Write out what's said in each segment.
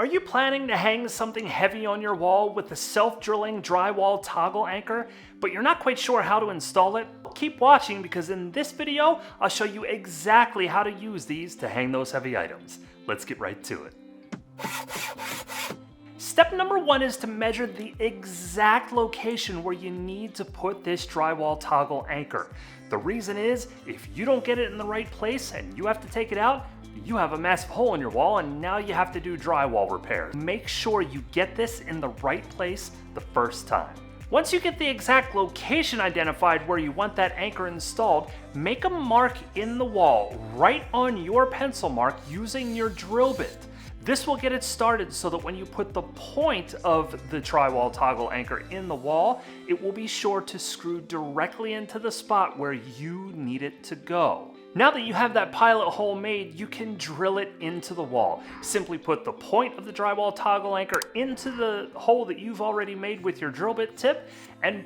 Are you planning to hang something heavy on your wall with a self-drilling drywall toggle anchor, but you're not quite sure how to install it? Keep watching because in this video, I'll show you exactly how to use these to hang those heavy items. Let's get right to it. Step number one is to measure the exact location where you need to put this drywall toggle anchor. The reason is, if you don't get it in the right place and you have to take it out, you have a massive hole in your wall and now you have to do drywall repair. Make sure you get this in the right place the first time. Once you get the exact location identified where you want that anchor installed, make a mark in the wall right on your pencil mark using your drill bit. This will get it started so that when you put the point of the drywall toggle anchor in the wall, it will be sure to screw directly into the spot where you need it to go. Now that you have that pilot hole made, you can drill it into the wall. Simply put the point of the drywall toggle anchor into the hole that you've already made with your drill bit tip and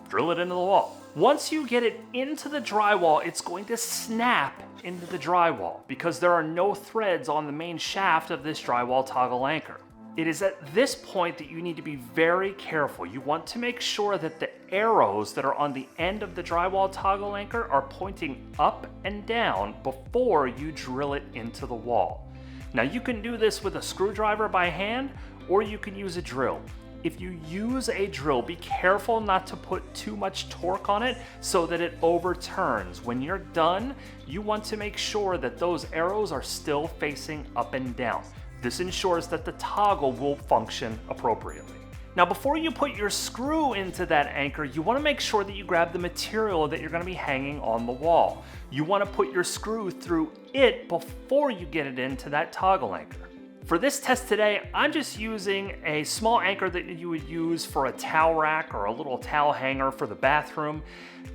drill it into the wall. Once you get it into the drywall, it's going to snap into the drywall because there are no threads on the main shaft of this drywall toggle anchor. It is at this point that you need to be very careful. You want to make sure that the arrows that are on the end of the drywall toggle anchor are pointing up and down before you drill it into the wall. Now you can do this with a screwdriver by hand, or you can use a drill. If you use a drill, be careful not to put too much torque on it so that it overturns. When you're done, you want to make sure that those arrows are still facing up and down. This ensures that the toggle will function appropriately. Now, before you put your screw into that anchor, you want to make sure that you grab the material that you're going to be hanging on the wall. You want to put your screw through it before you get it into that toggle anchor. For this test today, I'm just using a small anchor that you would use for a towel rack or a little towel hanger for the bathroom.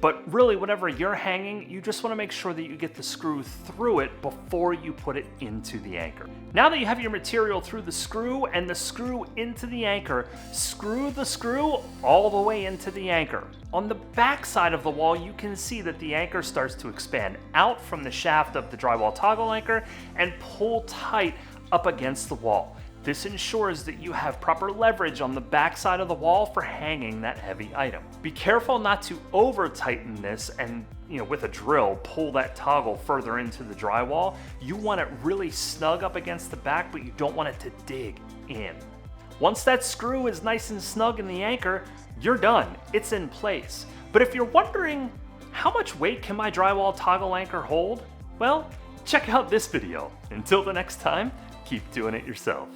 But really, whatever you're hanging, you just want to make sure that you get the screw through it before you put it into the anchor. Now that you have your material through the screw and the screw into the anchor, screw the screw all the way into the anchor. On the back side of the wall, you can see that the anchor starts to expand out from the shaft of the drywall toggle anchor and pull tight up against the wall. This ensures that you have proper leverage on the back side of the wall for hanging that heavy item. Be careful not to over tighten this and, with a drill, pull that toggle further into the drywall. You want it really snug up against the back, but you don't want it to dig in. Once that screw is nice and snug in the anchor, you're done. It's in place. But if you're wondering, how much weight can my drywall toggle anchor hold? Well, check out this video. Until the next time, keep doing it yourself.